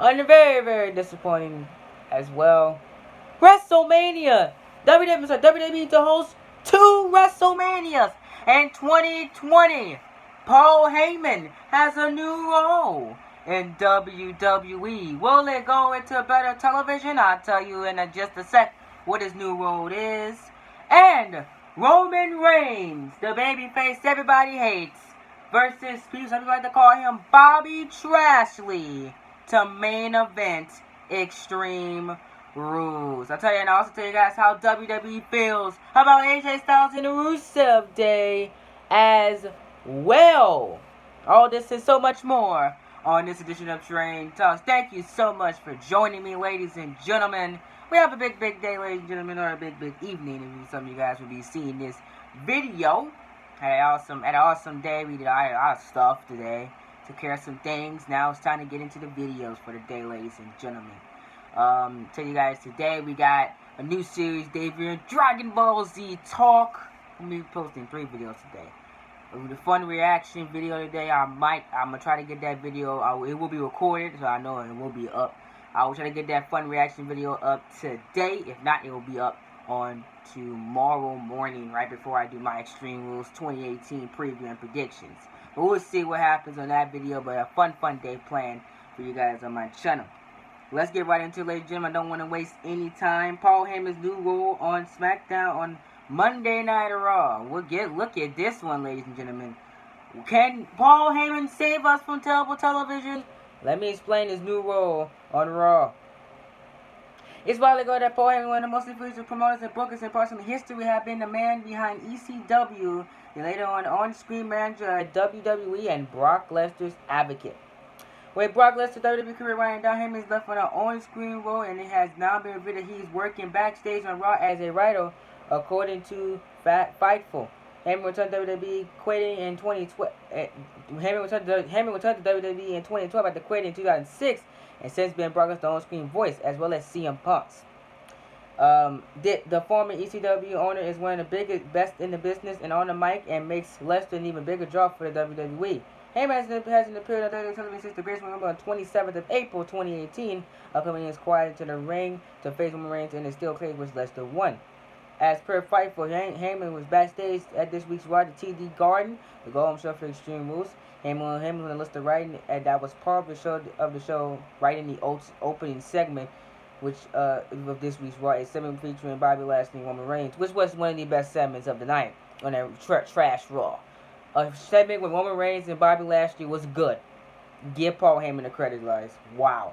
And very, very disappointing as well. WrestleMania. WWE to host 2 WrestleManias in 2020. Paul Heyman has a new role in WWE. Will it go into better television? I'll tell you in just a sec what his new role is. And Roman Reigns, the babyface everybody hates, versus people some people like to call him Bobby Trashley, to main event Extreme Rules. I'll tell you, and I'll also tell you guys how WWE feels about AJ Styles and the Rusev Day as well. All this and so much more on this edition of Train Talks. Thank you so much for joining me, ladies and gentlemen. We have a big day, ladies and gentlemen, or a big evening. And some of you guys will be seeing this video. Had an awesome day. We did a lot of stuff today. Took care of some things. Now it's time to get into the videos for the day, ladies and gentlemen. Tell you guys today we got a new series debuting, Dragon Ball Z Talk. I'm gonna be posting 3 videos today. The fun reaction video today, I'm gonna try to get that video. It will be recorded, so I know it will be up. I will try to get that fun reaction video up today. If not, it will be up on tomorrow morning, right before I do my Extreme Rules 2018 preview and predictions. But we'll see what happens on that video. But a fun day planned for you guys on my channel. Let's get right into it, ladies and gentlemen. I don't want to waste any time. Paul Heyman's new role on SmackDown on Monday Night Raw. Look at this one, ladies and gentlemen. Can Paul Heyman save us from terrible television? Let me explain his new role on Raw. It's widely ago that Paul Heyman, one of the most influential promoters and bookers in personal history, have been the man behind ECW, and later on-screen manager at WWE and Brock Lesnar's advocate. With Brock Lesnar's WWE career winding down, Heyman is left on an on-screen role, and it has now been revealed that he's working backstage on Raw as a writer, according to Fightful. Heyman returned to WWE, quitting in 2012. Heyman returned to WWE in 2012 after quitting in 2006, and since been Brock Lesnar's on-screen voice, as well as CM Punk's. The former ECW owner is one of the best in the business and on the mic, and makes Lesnar an even bigger draw for the WWE. Heyman hasn't appeared on WWE television since the Greatest Royal Rumble on 27th of April 2018. Upcoming is quiet into the ring to face Roman Reigns, and is still clear which Lesnar won. As per Fightful, Heyman was backstage at this week's Raw at TD Garden, the Golden Show for Extreme Rules. Heyman was on the list of writing, and that was part of the show, right in the opening segment, which of this week's Raw, a segment featuring Bobby Lashley and Roman Reigns, which was one of the best segments of the night on that trash Raw. A segment with Roman Reigns and Bobby Lashley was good. Give Paul Heyman the credit, guys. Wow.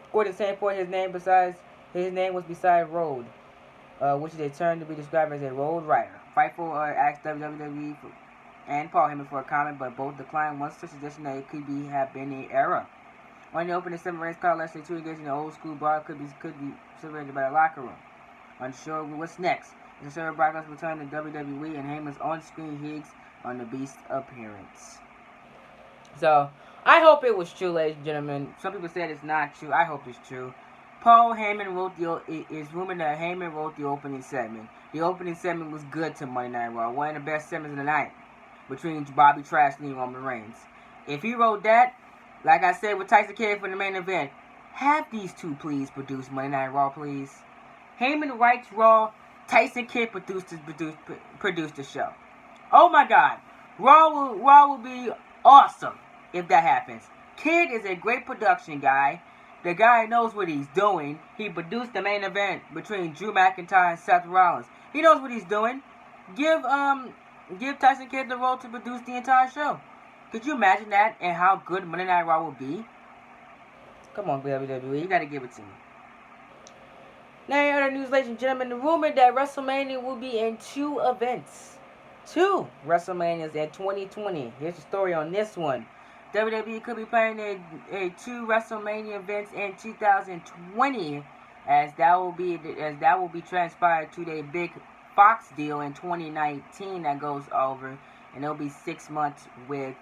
According to the same point, his name was beside Road, which is a term to be described as a road writer. Fightful asked WWE and Paul Heyman for a comment, but both declined. One such suggestion that it could have been an error. On the opening 7 Reigns called Lashley 2 engaged in the old school brawl could be separated by the locker room. Unsure what's next. It's a Brock Lesnar return to WWE, and Heyman's on-screen gigs on the Beast appearance. So, I hope it was true, ladies and gentlemen. Some people said it's not true. I hope it's true. Paul Heyman it's rumored that Heyman wrote the opening segment. The opening segment was good to Monday Night Raw. One of the best segments of the night between Bobby Trashley and Roman Reigns. If he wrote that, like I said with Tyson Kidd for the main event, have these two please produce Monday Night Raw, please. Heyman writes Raw, Tyson Kidd produced the show. Oh my God, Raw will be awesome if that happens. Kidd is a great production guy. The guy knows what he's doing. He produced the main event between Drew McIntyre and Seth Rollins. He knows what he's doing. Give Tyson Kidd the role to produce the entire show. Could you imagine that and how good Monday Night Raw would be? Come on, WWE, you gotta give it to me. Now, in other news, ladies and gentlemen, the rumor that WrestleMania will be in 2 events. 2 WrestleManias in 2020. Here's the story on this one. WWE could be planning a 2 WrestleMania events in 2020, as that will be transpired to the big Fox deal in 2019 that goes over, and it'll be 6 months with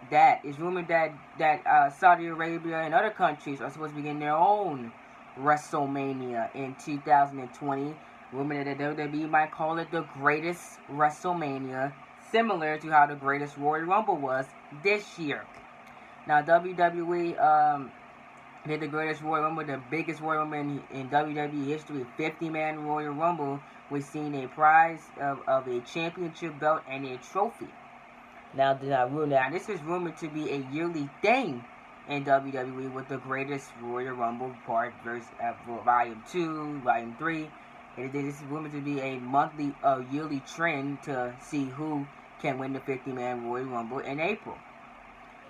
that. It's rumored that Saudi Arabia and other countries are supposed to be getting their own WrestleMania in 2020. Rumored that WWE might call it the greatest WrestleMania, similar to how the greatest Royal Rumble was this year. Now, WWE did the greatest Royal Rumble, the biggest Royal Rumble in WWE history, 50-man Royal Rumble, with seeing a prize of a championship belt and a trophy. Now this is rumored to be a yearly thing in WWE with the greatest Royal Rumble part versus Volume 2, Volume 3. This is rumored to be a monthly, yearly trend to see who can win the 50-man Royal Rumble in April.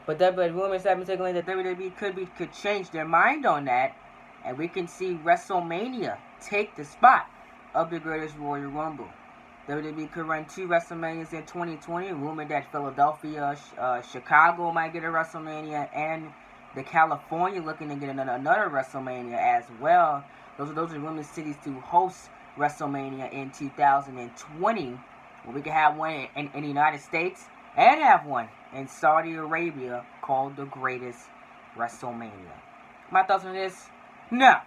But rumors have been circulating that WWE could change their mind on that, and we can see WrestleMania take the spot of the greatest Royal Rumble. WWE could run 2 WrestleManias in 2020. Rumored that Philadelphia, Chicago might get a WrestleMania, and the California looking to get another WrestleMania as well. Those are rumored cities to host WrestleMania in 2020. Well, we could have one in the United States and have one in Saudi Arabia called the greatest WrestleMania. My thoughts on this? No.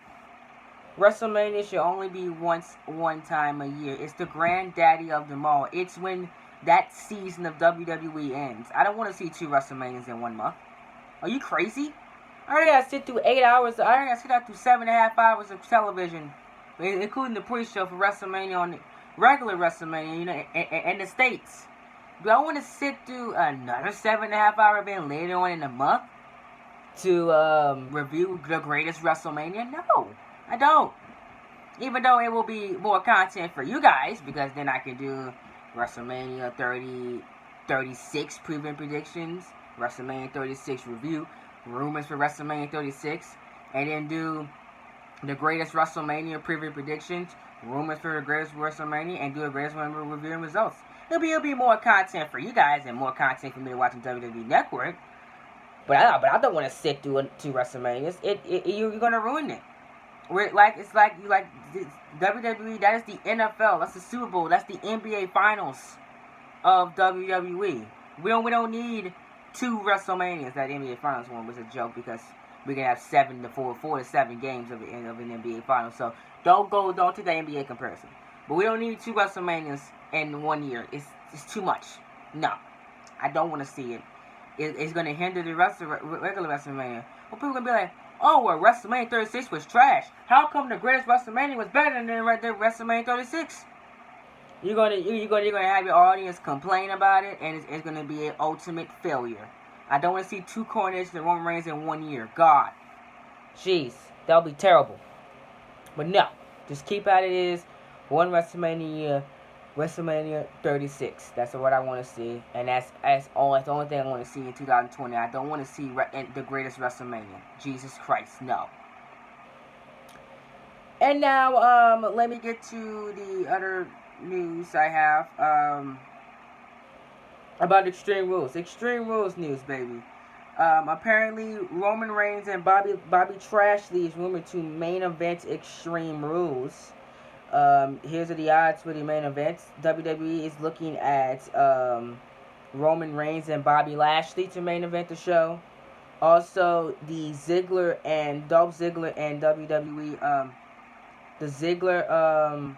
WrestleMania should only be one time a year. It's the granddaddy of them all. It's when that season of WWE ends. I don't want to see 2 WrestleManias in 1 month. Are you crazy? I already got to sit through 8 hours. I already got to sit out through 7.5 hours of television, including the pre-show for WrestleMania on the regular WrestleMania, in the States. Do I want to sit through another 7.5 hour event later on in the month to review the greatest WrestleMania? No, I don't. Even though it will be more content for you guys, because then I can do WrestleMania 36 preview predictions, WrestleMania 36 review, rumors for WrestleMania 36, and then do the greatest WrestleMania preview predictions, rumors for the greatest WrestleMania, and do a greatest WrestleMania review and results. It'll be more content for you guys and more content for me to watch on WWE Network. But I don't want to sit through 2 WrestleManias. You're gonna ruin it. It's like WWE. That is the NFL. That's the Super Bowl. That's the NBA Finals of WWE. We don't need 2 WrestleManias. That NBA Finals one was a joke because we can have 4 to 7 games of an NBA Finals. So don't take that NBA comparison. But we don't need 2 WrestleManias in 1 year. It's too much. No, I don't want to see it. It's going to hinder the rest of regular WrestleMania. Well, people are going to be like, oh, well, WrestleMania 36 was trash. How come the greatest WrestleMania was better than WrestleMania 36? You're gonna have your audience complain about it, and it's gonna be an ultimate failure. I don't want to see 2 coronations and Roman Reigns in 1 year. God, jeez, that'll be terrible. But no, just keep how it is. 1 WrestleMania, WrestleMania 36. That's what I want to see, and that's the only thing I want to see in 2020. I don't want to see the greatest WrestleMania. Jesus Christ, no. And now, let me get to the other news I have about Extreme Rules. Extreme Rules news, baby. Apparently, Roman Reigns and Bobby Trashley is rumored to main event Extreme Rules. Here's the odds for the main events. WWE is looking at Roman Reigns and Bobby Lashley to main event the show. Also, the Ziggler and Dolph Ziggler and WWE, the Ziggler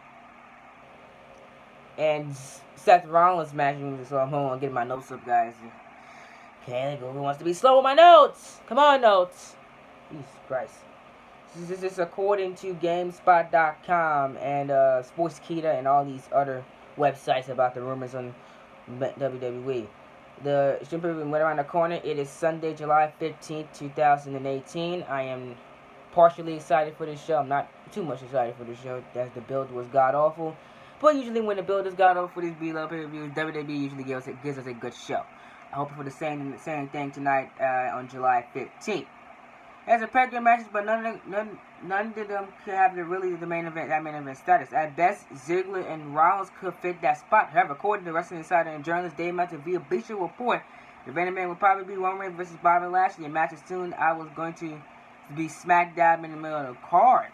and Seth Rollins match. So I'm going to get my notes up, guys. Okay, who wants to be slow with my notes? Come on, notes. Jesus Christ. This is according to GameSpot.com and Sportskeeda and all these other websites about the rumors on WWE. The Extreme Pay-Per-View went around the corner. It is Sunday, July 15th, 2018. I am partially excited for this show. I'm not too much excited for this show, as the build was god-awful. But usually when the build is god-awful for these B-level pay-per-views, WWE usually gives us a good show. I hope for the same thing tonight on July 15th. There's a pair of matches, but none of them could have the main event status. At best, Ziggler and Rollins could fit that spot. However, according to Wrestling Insider and journalist Dave Meltzer via Bleacher Report, the main event will probably be Roman Reigns versus Bobby Lashley. A match as soon I was going to be smack dab in the middle of the card.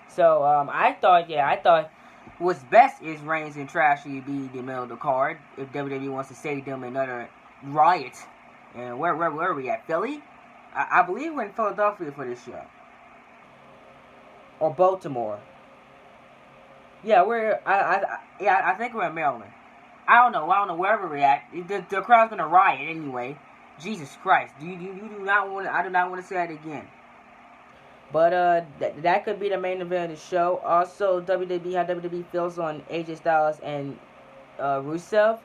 So I thought what's best is Reigns and Trashy be the middle of the card if WWE wants to save them another riot. And where are we at? Philly? I believe we're in Philadelphia for this show. Or Baltimore. Yeah, I think we're in Maryland. I don't know wherever we're at. The crowd's gonna riot anyway. Jesus Christ. I do not want to say that again. But that could be the main event of the show. Also, WWE, how WWE feels on AJ Styles and Rusev.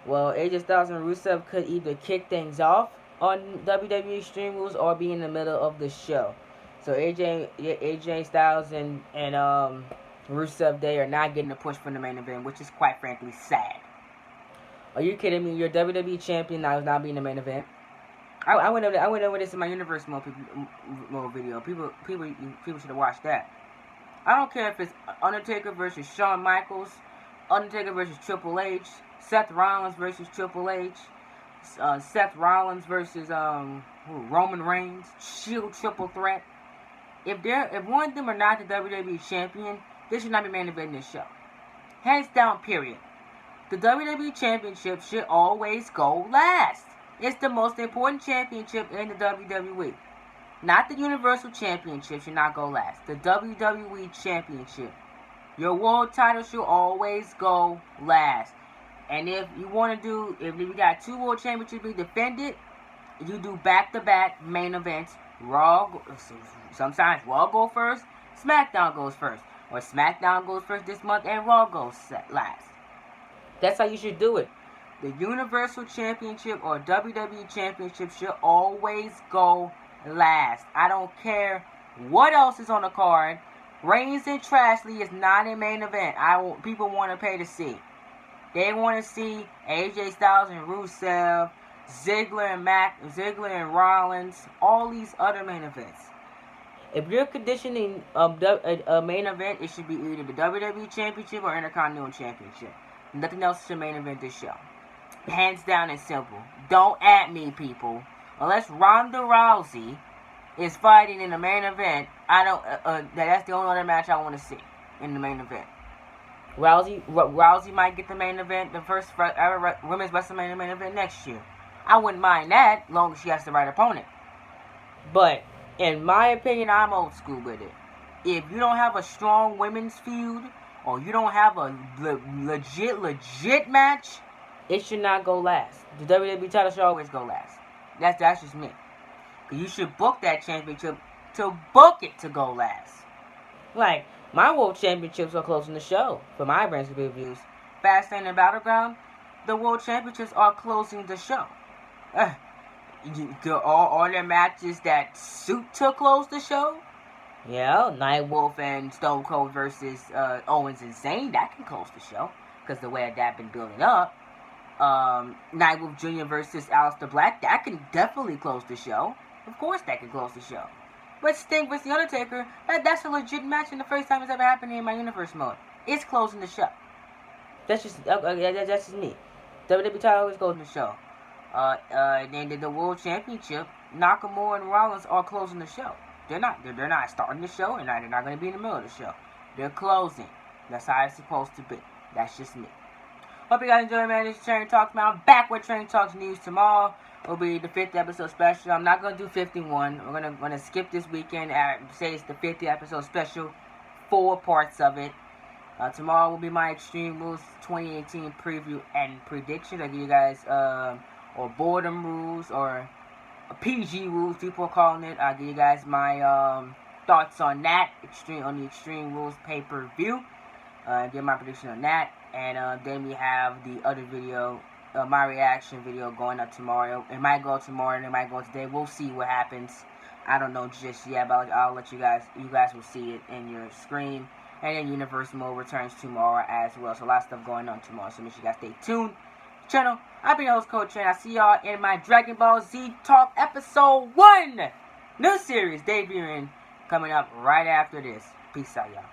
Well, AJ Styles and Rusev could either kick things off on WWE Extreme Rules or be in the middle of the show. So AJ Styles and Rusev, they are not getting a push from the main event, which is quite frankly sad. Are you kidding me? Your WWE champion now is not being the main event. I went over this in my Universe mode video. People should have watched that. I don't care if it's Undertaker versus Shawn Michaels, Undertaker versus Triple H, Seth Rollins versus Triple H, Seth Rollins versus Roman Reigns, Shield triple threat. If one of them are not the WWE champion, they should not be main eventing this show. Hands down, period. The WWE championship should always go last. It's the most important championship in the WWE. Not the Universal Championship should not go last. The WWE Championship. Your world title should always go last. And if you want to do, if you got 2 world championships to be defended, you do back-to-back main events. Sometimes Raw go first, SmackDown goes first. Or SmackDown goes first this month and Raw goes last. That's how you should do it. The Universal Championship or WWE Championship should always go last. I don't care what else is on the card. Reigns and Trashley is not a main event. People want to pay to see. They want to see AJ Styles and Rusev, Ziggler and Rollins, all these other main events. If you're conditioning a main event, it should be either the WWE Championship or Intercontinental Championship. Nothing else should main event this show. Hands down and simple. Don't at me, people. Unless Ronda Rousey is fighting in the main event, that's the only other match I want to see in the main event. Rousey might get the main event, the first ever women's WrestleMania main event next year. I wouldn't mind that, as long as she has the right opponent. But in my opinion, I'm old school with it. If you don't have a strong women's feud, or you don't have a legit match, it should not go last. The WWE title should always go last. That's just me. You should book that championship to book it to go last. Like, my world championships are closing the show for my brands of reviews. Fastlane and Battleground, the world championships are closing the show. All their matches that suit to close the show. Yeah, Nightwolf and Stone Cold versus Owens and Zayn, that can close the show. Because the way that been building up. Nightwolf Jr. versus Aleister Black, that can definitely close the show. Of course that can close the show. But Sting versus The Undertaker, that's a legit match and the first time it's ever happened in my Universe mode. It's closing the show. That's just me. WWE title always goes in the show. Then the World Championship, Nakamura and Rollins are closing the show. They're not starting the show, and they're not going to be in the middle of the show. They're closing. That's how it's supposed to be. That's just me. Hope you guys enjoyed, man. This is Training Talks, man. I'm back with Training Talks news tomorrow. It'll be the 50th episode special. I'm not going to do 51. We're gonna skip this weekend. Say it's the 50th episode special. 4 parts of it. Tomorrow will be my Extreme Rules 2018 preview and prediction. I give you guys or boredom rules or PG rules, people are calling it. I'll give you guys my thoughts on that on the Extreme Rules pay-per-view. Give my prediction on that. And then we have the other video, my reaction video going up tomorrow. It might go tomorrow and it might go today. We'll see what happens. I don't know just yet, but I'll let you guys will see it in your screen. And then Universe Mode returns tomorrow as well. So a lot of stuff going on tomorrow. So make sure you guys stay tuned. Channel. I've been your host, Coach Train. I'll see y'all in my Dragon Ball Z Talk Episode 1. New series debuting coming up right after this. Peace out, y'all.